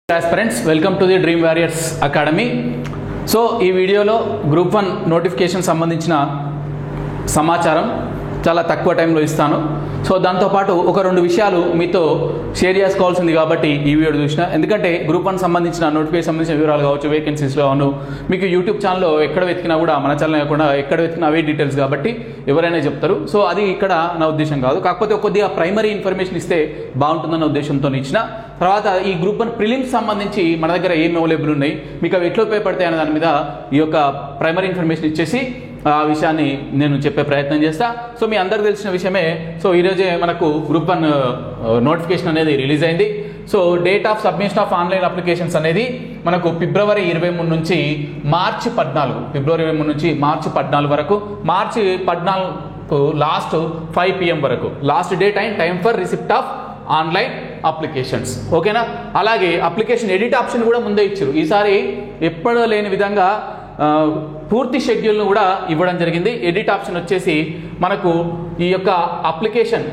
Aspirants, welcome to the Dream Warriors Academy. So ఈ వీడియోలో group 1 notification సంబంధించిన సమాచారం చాలా తక్కువ టైంలో ఇస్తాను. సో దాంతోపాటు ఒక రెండు విషయాలు మీతో షేర్ చేసుకోవాల్సింది కాబట్టి ఈ వీడియో చూసిన, ఎందుకంటే గ్రూప్ 1 సంబంధించిన నోటిఫికేషన్ సంబంధించిన వివరాలు కావచ్చు, వేకెన్సీస్లో అవును, మీకు యూట్యూబ్ ఛానల్లో ఎక్కడ వెతికినా కూడా మన ఛానల్ కాకుండా ఎక్కడ వెతికినా అవే డీటెయిల్స్ కాబట్టి ఎవరైనా చెప్తారు. సో అది ఇక్కడ నా ఉద్దేశం కాదు, కాకపోతే కొద్దిగా ప్రైమరీ ఇన్ఫర్మేషన్ ఇస్తే బాగుంటుందన్న ఉద్దేశంతో ఇచ్చిన. తర్వాత ఈ గ్రూప్ 1 ప్రిలిమ్స్ సంబంధించి మన దగ్గర ఏం అవైలబుల్ ఉన్నాయి, మీకు అవి ఎట్లా ఉపయోగపడతాయి అనే దాని మీద ఈ యొక్క ప్రైమరీ ఇన్ఫర్మేషన్ ఇచ్చేసి ఆ విషయాన్ని నేను చెప్పే ప్రయత్నం చేస్తా. సో మీ అందరికి తెలిసిన విషయమే. సో ఈరోజే మనకు గ్రూప్ 1 నోటిఫికేషన్ అనేది రిలీజ్ అయింది. So date of submission of online applications అనేది మనకు ఫిబ్రవరి 23 నుంచి మార్చి 14, ఫిబ్రవరి 23 నుంచి మార్చి 14 వరకు, మార్చి 14 లాస్ట్ 5 PM వరకు last date and time for receipt of online applications. ఓకేనా? అలాగే అప్లికేషన్ ఎడిట్ ఆప్షన్ కూడా ముందే ఇచ్చారు. ఈసారి ఎప్పుడూ లేని విధంగా పూర్తి షెడ్యూల్ను కూడా ఇవ్వడం జరిగింది. ఎడిట్ ఆప్షన్ వచ్చేసి మనకు ఈ యొక్క అప్లికేషన్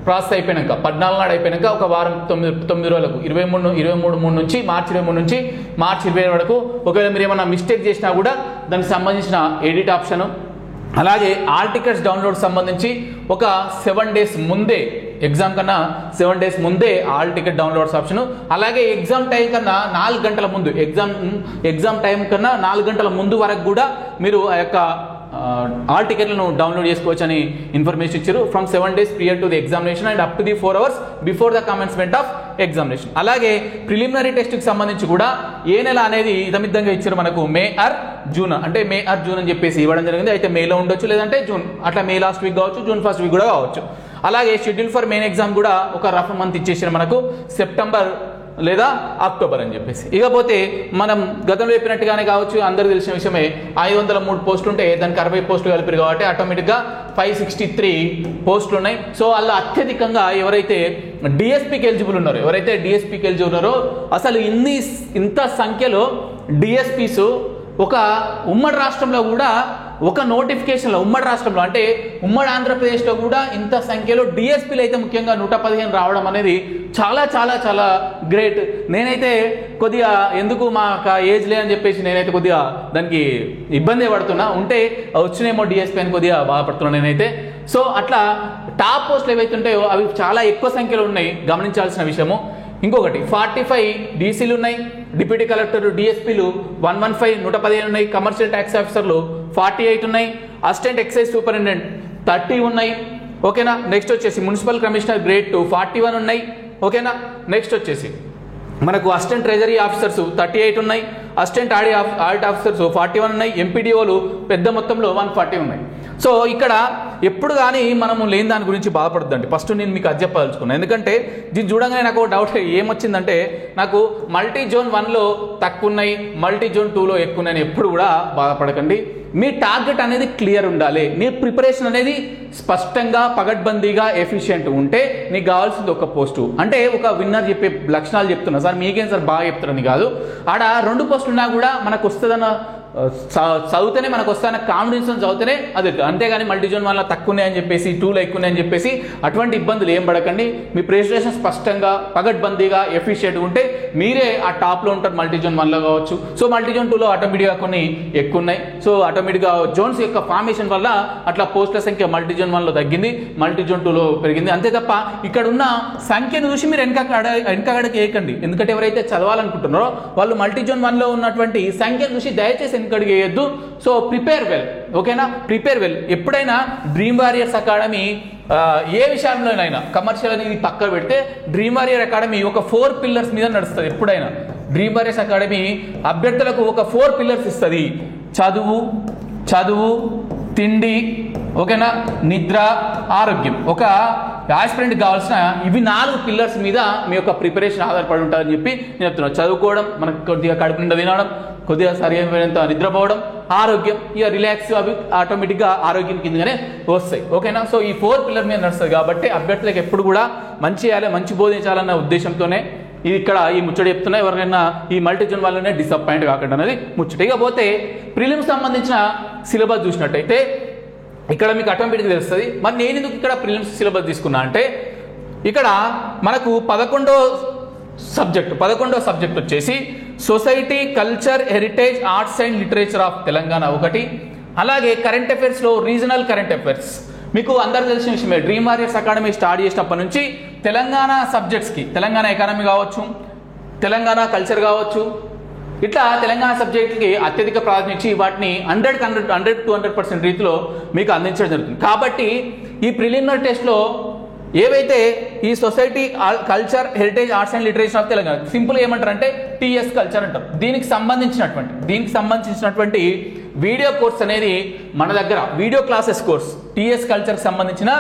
ప్రాసెస్ అయిపోయాక 14 నాడు అయిపోయాక ఒక వారం 9 రోజులకు 23 నుంచి మార్చి 23 నుంచి మార్చి 20 వరకు ఒకవేళ మీరు ఏమైనా మిస్టేక్ చేసినా కూడా దానికి సంబంధించిన ఎడిట్ ఆప్షన్, అలాగే ఆల్ టికెట్స్ డౌన్లోడ్ సంబంధించి ఒక 7 days ముందే, ఎగ్జామ్ కన్నా 7 days ముందే ఆల్ టికెట్ డౌన్లోడ్స్ ఆప్షన్, అలాగే ఎగ్జామ్ టైం కన్నా 4 గంటల ముందు, ఎగ్జామ్ టైం కన్నా 4 గంటల ముందు వరకు కూడా మీరు ఆ యొక్క ఆల్ టికెట్లను డౌన్లోడ్ చేసుకోవచ్చు అని ఇన్ఫర్మేషన్ ఇచ్చారు. From 7 days prior to the examination and up to the 4 hours before the commencement of examination. అలాగే ప్రిలిమినరీ టెస్ట్కి సంబంధించి కూడా ఏ నెల అనేది ఇదమిద్దంగా ఇచ్చారు మనకు, మే ఆర్ జూన్, అంటే మే ఆర్ జూన్ అని చెప్పేసి ఇవ్వడం జరిగింది. అయితే మేలో ఉండొచ్చు, లేదంటే జూన్, అట్లా మే లాస్ట్ వీక్ కావచ్చు, జూన్ ఫస్ట్ వీక్ కూడా కావచ్చు. అలాగే షెడ్యూల్ ఫర్ మెయిన్ ఎగ్జామ్ కూడా ఒక రఫ్ మంత్ ఇచ్చేసారు మనకు, సెప్టెంబర్ లేదా అక్టోబర్ అని చెప్పేసి. ఇకపోతే మనం గతంలో చెప్పినట్టుగానే కావచ్చు, అందరికీ తెలిసిన విషయమే, 503 పోస్టులు ఉంటే దానికి 60 పోస్టులు కలిపారు కాబట్టి ఆటోమేటిక్గా 563 పోస్టులు ఉన్నాయి. సో అలా అత్యధికంగా ఎవరైతే డిఎస్పీకి ఎలిజిబుల్ ఉన్నారో, అసలు ఇంత సంఖ్యలో డిఎస్పీస్ ఒక ఉమ్మడి రాష్ట్రంలో కూడా, ఒక నోటిఫికేషన్లో ఉమ్మడి రాష్ట్రంలో అంటే ఉమ్మడి ఆంధ్రప్రదేశ్లో కూడా ఇంత సంఖ్యలో డిఎస్పీలు అయితే ముఖ్యంగా 115 రావడం అనేది చాలా చాలా చాలా గ్రేట్. నేనైతే కొద్దిగా ఎందుకు మా ఏజ్ లే అని చెప్పేసి నేనైతే కొద్దిగా దానికి ఇబ్బంది పడుతున్నా, ఉంటే వచ్చినేమో డిఎస్పీ అని కొద్దిగా బాధపడుతున్నా నేనైతే. సో అట్లా టాప్ పోస్టులు ఏవైతే ఉంటాయో అవి చాలా ఎక్కువ సంఖ్యలో ఉన్నాయి, గమనించాల్సిన విషయము. ఇంకొకటి 45 డీసీలు ఉన్నాయి, డిప్యూటీ కలెక్టర్ డిఎస్పీలు 115 115 ఉన్నాయి, కమర్షియల్ ట్యాక్స్ ఆఫీసర్లు 48 ఉన్నాయి, అసిస్టెంట్ ఎక్సైజ్ సూపరింటెండెంట్ 30 ఉన్నాయి. ఓకేనా? నెక్స్ట్ వచ్చేసి మున్సిపల్ కమిషనర్ గ్రేడ్ 2 41 ఉన్నాయి. ఓకేనా? నెక్స్ట్ వచ్చేసి మనకు అసిస్టెంట్ ట్రెజరీ ఆఫీసర్స్ 38 ఉన్నాయి, అసిస్టెంట్ ఆడిట్ ఆఫీసర్స్ 41 ఉన్నాయి, ఎంపీడీఓలు పెద్ద మొత్తంలో 140 ఉన్నాయి. సో ఇక్కడ ఎప్పుడు కానీ మనము లేని దాని గురించి బాధపడద్దండి. ఫస్ట్ నేను మీకు అది చెప్పదలుచుకున్నాను, ఎందుకంటే దీన్ని చూడగానే నాకు డౌట్ ఏమొచ్చిందంటే, నాకు మల్టీ జోన్ 1లో తక్కువ ఉన్నాయి, మల్టీ జోన్ 2లో ఎక్కువ ఉన్నాయని ఎప్పుడు కూడా బాధపడకండి. మీ టార్గెట్ అనేది క్లియర్ ఉండాలి, మీ ప్రిపరేషన్ అనేది స్పష్టంగా పగడ్బందీగా ఎఫిషియెంట్ ఉంటే నీకు కావాల్సింది ఒక పోస్టు. అంటే ఒక విన్నర్ చెప్పే లక్షణాలు చెప్తున్నా సార్, మీకేం సార్ బాగా చెప్తారని కాదు, ఆడ 2 పోస్టులు ఉన్నా కూడా మనకు వస్తుందన్న చదివితేనే మనకు వస్తాన కాన్ఫిడెన్స్ చదివితేనే అది, అంతేగాని మల్టీ జోన్ వల్ల తక్కువ ఉన్నాయని చెప్పేసి 2లో ఎక్కువ ఉన్నాయని చెప్పేసి అటువంటి ఇబ్బందులు ఏం పడకండి. మీ ప్రెజెంటేషన్ స్పష్టంగా పగడ్బందీగా ఎఫిషియెంట్ ఉంటే మీరే ఆ టాప్లో ఉంటారు మల్టీ జోన్ 1లో కావచ్చు. సో మల్టీ జోన్ 2లో ఆటోమేటిక్గా కొన్ని ఎక్కువ ఉన్నాయి. సో ఆటోమేటిక్గా జోన్స్ యొక్క ఫార్మేషన్ వల్ల అట్లా పోస్టుల సంఖ్య మల్టీ జోన్ 1లో తగ్గింది, మల్టీ జోన్ 2లో పెరిగింది. అంతే తప్ప ఇక్కడ ఉన్న సంఖ్యను చూసి మీరు వెనకగడకి వేయకండి, ఎందుకంటే ఎవరైతే చదవాలనుకుంటున్నారో వాళ్ళు మల్టీ జోన్ 1లో ఉన్నటువంటి సంఖ్యను చూసి దయచేసి వెనకడికి వేయద్దు. So prepare well. ఓకేనా? Prepare well. ఎప్పుడైనా డ్రీమ్ వారియర్స్ అకాడమీ ఏ విషయంలోనైనా, కమర్షియల్ అనేది పక్క పెడితే డ్రీమ్ వారియర్ అకాడమీ ఒక 4 pillars మీద నడుస్తుంది. ఎప్పుడైనా డ్రీమ్ వారియర్స్ అకాడమీ అభ్యర్థులకు ఒక 4 pillars ఇస్తుంది. చదువు, తిండి, ఓకేనా, నిద్ర, ఆరోగ్యం. ఒక ఆస్పిరెంట్ కావాల్సిన ఇవి 4 pillars మీద మీ యొక్క ప్రిపరేషన్ ఆధారపడి ఉంటుందని చెప్పి నేను చెప్తున్నాను. చదువుకోవడం, మనకు కొద్దిగా కడుపు నిండా తినడం, కొద్దిగా సరైనంత నిద్రపోవడం, ఆరోగ్యం, ఇక రిలాక్స్, అవి ఆటోమేటిక్గా ఆరోగ్యం కిందగానే వస్తాయి. ఓకేనా? సో ఈ 4 pillars మీద నడుస్తుంది కాబట్టి అభ్యర్థులకు ఎప్పుడు కూడా మంచి చేయాలి, మంచి బోధించాలన్న ఉద్దేశంతోనే ఇది ఇక్కడ ఈ ముచ్చట చెప్తున్నా. ఎవరికైనా ఈ మల్టీ జోన్ వల్లనే డిసప్పాయింట్ కాకుండా అనేది ముచ్చట. ఇకపోతే ప్రిలిమ్స్ సంబంధించిన సిలబస్ చూసినట్టయితే ఇక్కడ మీకు ఆటోమేటిక్గా తెలుస్తుంది. మరి నేను ఎందుకు ఇక్కడ ప్రిలిమ్స్ సిలబస్ తీసుకున్నా అంటే, ఇక్కడ మనకు 11వ సబ్జెక్ట్ 11వ సబ్జెక్ట్ వచ్చేసి society, culture, heritage, arts and literature of Telangana ఒకటి. అలాగే కరెంట్ అఫైర్స్లో రీజనల్ కరెంట్ అఫైర్స్ మీకు అందరూ తెలిసిన విషయమే. డ్రీమ్ వారియర్స్ అకాడమీ స్టార్ట్ చేసినప్పటి నుంచి తెలంగాణ సబ్జెక్ట్స్కి, తెలంగాణ ఎకానమీ కావచ్చు, తెలంగాణ కల్చర్ కావచ్చు, ఇట్లా తెలంగాణ సబ్జెక్టుకి అత్యధిక ప్రాధాన్యత ఇచ్చి వాటిని 100-200% రీతిలో మీకు అందించడం జరుగుతుంది. కాబట్టి ఈ ప్రిలిమినరీ టెస్ట్లో ఏవైతే ఈ society, culture, heritage, arts and literature of Telangana simple ఏమంటారంటే టీఎస్ కల్చర్ అంటారు. దీనికి సంబంధించినటువంటి వీడియో కోర్స్ అనేది మన దగ్గర, వీడియో క్లాసెస్ కోర్స్, టీఎస్ కల్చర్కి సంబంధించిన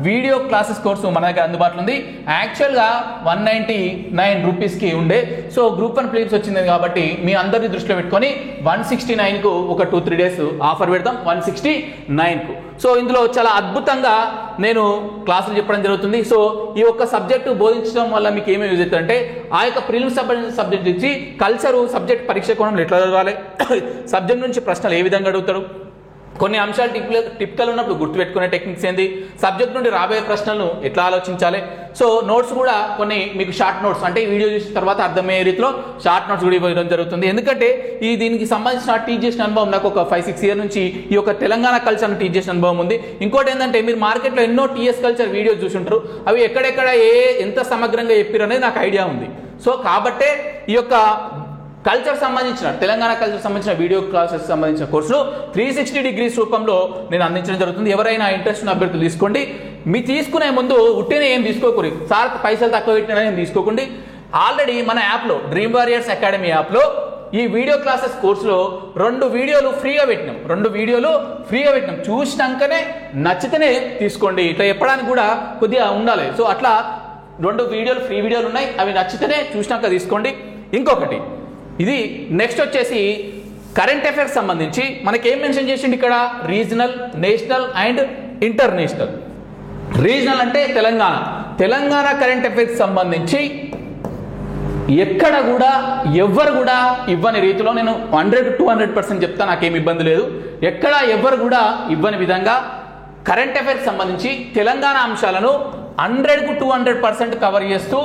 వీడియో క్లాసెస్ కోర్సు మన దగ్గర అందుబాటులో ఉంది. యాక్చువల్గా 199 రూపీస్కి ఉండే. సో గ్రూప్ 1 ప్లేస్ వచ్చింది కాబట్టి మీ అందరినీ దృష్టిలో పెట్టుకొని 169కు ఒక 2-3 డేస్ ఆఫర్ పెడతాం, 169కు. సో ఇందులో చాలా అద్భుతంగా నేను క్లాసులు చెప్పడం జరుగుతుంది. సో ఈ ఒక్క సబ్జెక్టు బోధించడం వల్ల మీకు ఏమేమి యూజ్ అవుతుందంటే, ఆ యొక్క ప్రిలిమ్స్ సబ్జెక్ట్ నుంచి కల్చరు సబ్జెక్ట్ పరీక్ష కోణంలో ఎట్లా చదవాలి, సబ్జెక్ట్ నుంచి ప్రశ్నలు ఏ విధంగా అడుగుతారు, కొన్ని అంశాలు టిపికల్ ఉన్నప్పుడు గుర్తుపెట్టుకునే టెక్నిక్స్ ఏంది, సబ్జెక్ట్ నుండి రాబోయే ప్రశ్నలను ఎట్లా ఆలోచించాలి. సో నోట్స్ కూడా కొన్ని మీకు షార్ట్ నోట్స్, అంటే ఈ వీడియో చూసిన తర్వాత అర్థమయ్యే రీతిలో షార్ట్ నోట్స్ కూడా ఇవ్వడం జరుగుతుంది. ఎందుకంటే దీనికి సంబంధించిన టీచ్ చేసిన అనుభవం నాకు ఒక 5-6 ఇయర్ నుంచి ఈ యొక్క తెలంగాణ కల్చర్ను టీచ్ చేసిన అనుభవం ఉంది. ఇంకోటి ఏంటంటే, మీరు మార్కెట్లో ఎన్నో టీఎస్ కల్చర్ వీడియోస్ చూసుంటారు, అవి ఎక్కడెక్కడ ఎంత సమగ్రంగా చెప్పారు అనేది నాకు ఐడియా ఉంది. సో కాబట్టే ఈ యొక్క కల్చర్ సంబంధించిన, తెలంగాణ కల్చర్ సంబంధించిన వీడియో క్లాసెస్ సంబంధించిన కోర్సులు 360 డిగ్రీస్ రూపంలో నేను అందించడం జరుగుతుంది. ఎవరైనా ఇంట్రెస్ట్ ఉన్న అభ్యర్థులు తీసుకోండి. మీ తీసుకునే ముందు ఉట్టిన ఏం తీసుకోకూడదు, సార్ పైసలు తక్కువ పెట్టినా ఏం తీసుకోకండి. ఆల్రెడీ మన యాప్లో, డ్రీమ్ వారియర్స్ అకాడమీ యాప్లో ఈ వీడియో క్లాసెస్ కోర్సులో 2 వీడియోలు ఫ్రీగా పెట్టినాం. చూసినాకనే నచ్చితేనే తీసుకోండి. ఇట్లా చెప్పడానికి కూడా కొద్దిగా ఉండాలి. సో అట్లా 2 వీడియోలు ఫ్రీ వీడియోలు ఉన్నాయి, అవి నచ్చితేనే చూసినాక తీసుకోండి. ఇంకొకటి, ఇది నెక్స్ట్ వచ్చేసి కరెంట్ అఫైర్స్ సంబంధించి మనకేం మెన్షన్ చేసిండు ఇక్కడ, regional, national and international. Regional అంటే తెలంగాణ కరెంట్ అఫైర్స్ సంబంధించి ఎక్కడ కూడా ఎవ్వరు కూడా ఇవ్వని రీతిలో నేను 100-200% చెప్తా, నాకేం ఇబ్బంది లేదు. ఎక్కడ ఎవ్వరు కూడా ఇవ్వని విధంగా కరెంట్ అఫైర్స్ సంబంధించి తెలంగాణ అంశాలను 100-200% కవర్ చేస్తూ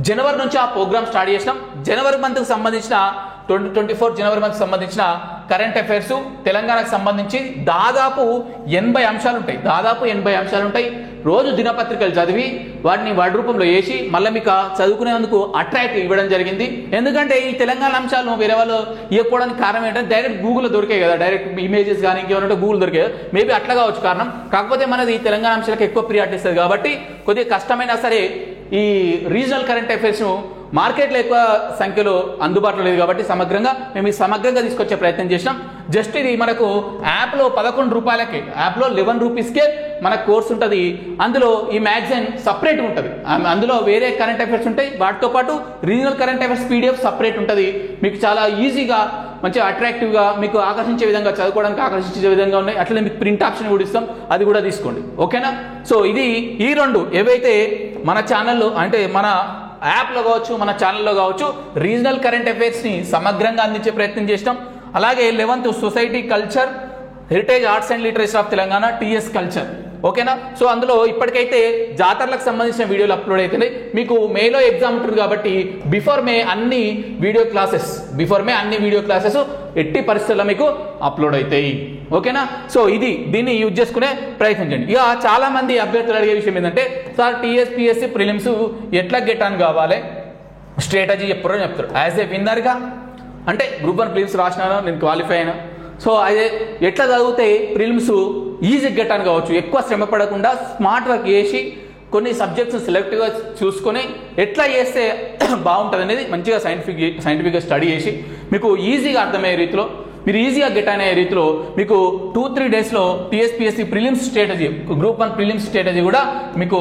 జనవరి నుంచి ఆ ప్రోగ్రామ్ స్టార్ట్ చేసినాం. జనవరి మంత్కి సంబంధించిన 2024 జనవరి మంత్కి సంబంధించిన కరెంట్ అఫైర్స్ తెలంగాణకు సంబంధించి దాదాపు 80 అంశాలు ఉంటాయి. రోజు దినపత్రికలు చదివి వాటిని వర్డ్ రూపంలో వేసి మళ్ళీ మీకు చదువుకునేందుకు అట్రాక్ట్ ఇవ్వడం జరిగింది. ఎందుకంటే ఈ తెలంగాణ అంశాలను వేరే వాళ్ళు ఇవ్వకపోవడానికి కారణం ఏంటంటే, డైరెక్ట్ గూగుల్లో దొరికాయి కదా, డైరెక్ట్ ఇమేజెస్ కానీ ఇంకేమంటే గూగుల్ దొరికాయి, మేబీ అట్లా కావచ్చు కారణం. కాకపోతే మనది ఈ తెలంగాణ అంశాలకు ఎక్కువ ప్రియారిటీ ఇస్తుంది కాబట్టి కొద్దిగా కష్టమైనా సరే ఈ రీజనల్ కరెంట్ అఫైర్స్ను మార్కెట్లో ఎక్కువ సంఖ్యలో అందుబాటులో లేదు కాబట్టి మేము సమగ్రంగా తీసుకొచ్చే ప్రయత్నం చేసినాం. జస్ట్ ఇది మనకు యాప్లో 11 రూపాయలకే, యాప్లో 11 రూపీస్కే మన కోర్స్ ఉంటుంది. అందులో ఈ మ్యాగజైన్ సపరేట్ ఉంటుంది, అందులో వేరే కరెంట్ అఫైర్స్ ఉంటాయి, వాటితో పాటు regional current affairs PDF separate ఉంటుంది. మీకు చాలా ఈజీగా, మంచిగా అట్రాక్టివ్గా, మీకు ఆకర్షించే విధంగా, చదువుకోవడానికి ఆకర్షించే విధంగా ఉన్నాయి. అట్లనే మీకు ప్రింట్ ఆప్షన్ కూడా ఇస్తాం, అది కూడా తీసుకోండి. ఓకేనా? సో ఇది ఈ 2 ఏవైతే మన ఛానల్లో, అంటే మన యాప్లో కావచ్చు, మన ఛానల్లో కావచ్చు, రీజనల్ కరెంట్ అఫైర్స్ని సమగ్రంగా అందించే ప్రయత్నం చేసినాం. అలాగే 11th society, culture, heritage, arts and literature of Telangana, TS culture. ఓకేనా? సో అందులో ఇప్పటికైతే జాతరలకు సంబంధించిన వీడియోలు అప్లోడ్ అవుతున్నాయి. మీకు మేలో ఎగ్జామ్ ఉంటుంది కాబట్టి బిఫోర్ మే అన్ని వీడియో క్లాసెస్ ఎట్టి పరిస్థితుల్లో మీకు అప్లోడ్ అవుతాయి. ఓకేనా? సో దీన్ని యూజ్ చేసుకునే ప్రయత్నం చేయండి. ఇక చాలా మంది అభ్యర్థులు అడిగే విషయం ఏంటంటే, సార్ TSPSC ప్రిలిమ్స్ ఎట్లా గెట్ ఆన్ కావాలి, స్ట్రాటజీ చెప్తారు. యాజ్ ఏ విన్నర్గా అంటే గ్రూప్ 1 ప్రిలిమ్స్ రాసినాను, నేను క్వాలిఫై అయినా. సో అదే ఎట్లా చదివితే ప్రిలిమ్స్ ఈజీ గెట్ ఆన్ కావచ్చు, ఎక్కువ శ్రమ పడకుండా స్మార్ట్ వర్క్ చేసి కొన్ని సబ్జెక్ట్స్ సెలెక్టివ్గా చూసుకొని ఎట్లా చేస్తే బాగుంటుంది అనేది మంచిగా సైంటిఫిక్గా స్టడీ చేసి మీకు ఈజీగా అర్థమయ్యే రీతిలో, మీరు ఈజీగా గెట్ అనే రీతిలో మీకు 2-3 డేస్లో TSPSC prelims strategy, group 1 prelims strategy కూడా మీకు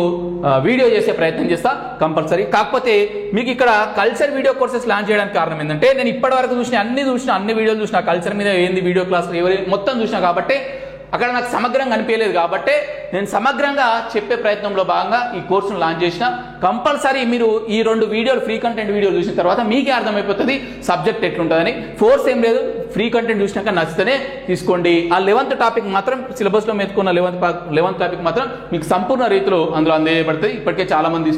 వీడియో చేసే ప్రయత్నం చేస్తా కంపల్సరీ. కాకపోతే మీకు ఇక్కడ కల్చర్ వీడియో కోర్సెస్ లాంచ్ చేయడానికి కారణం ఏంటంటే, నేను ఇప్పటివరకు అన్ని వీడియోలు చూసిన కల్చర్ మీద ఏంది వీడియో క్లాసులు మొత్తం చూసినా కాబట్టి అక్కడ నాకు సమగ్రంగా అనిపించలేదు. కాబట్టి నేను సమగ్రంగా చెప్పే ప్రయత్నంలో భాగంగా ఈ కోర్సును లాంచ్ చేసిన. కంపల్సరీ మీరు ఈ 2 వీడియోలు, ఫ్రీ కంటెంట్ వీడియోలు చూసిన తర్వాత మీకే అర్థమైపోతుంది సబ్జెక్ట్ ఎట్లుంటుందని. ఫోర్స్ ఏం లేదు, ఫ్రీ కంటెంట్ చూసినాక నచ్చితేనే తీసుకోండి. ఆ 11th టాపిక్ మాత్రం సిలబస్లో మెతుకున్న 11th టాపిక్ మాత్రం మీకు సంపూర్ణ రీతిలో అందులో అందజేయబడుతుంది. ఇప్పటికే చాలా మంది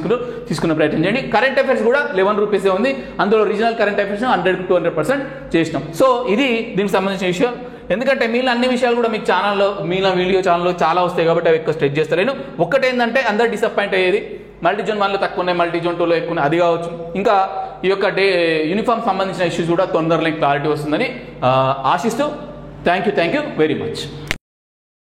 తీసుకున్న ప్రయత్నం చేయండి. కరెంట్ అఫైర్స్ కూడా 11 రూపీసే ఉంది. అందులో రీజనల్ కరెంట్ అఫైర్స్ 100-200% చేసినాం. సో ఇది దీనికి సంబంధించిన విషయం. ఎందుకంటే మీలో అన్ని విషయాలు కూడా మీకు ఛానల్లో మీలో వీడియో ఛానల్లో చాలా వస్తాయి కాబట్టి అవి ఎక్కువ స్ట్రెచ్ చేస్తలేను. ఒక్కటేంటంటే అందరు డిసప్పాయింట్ అయ్యేది మల్టీజోన్ 1లో తక్కువ ఉన్నాయి, మల్టీజోన్ 2లో ఎక్కువ ఉన్నాయి, అది కావచ్చు. ఇంకా ఈ యొక్క యూనిఫామ్ సంబంధించిన ఇష్యూస్ కూడా తొందరలో క్లారిటీ వస్తుందని ఆశిస్తూ థ్యాంక్ యూ వెరీ మచ్.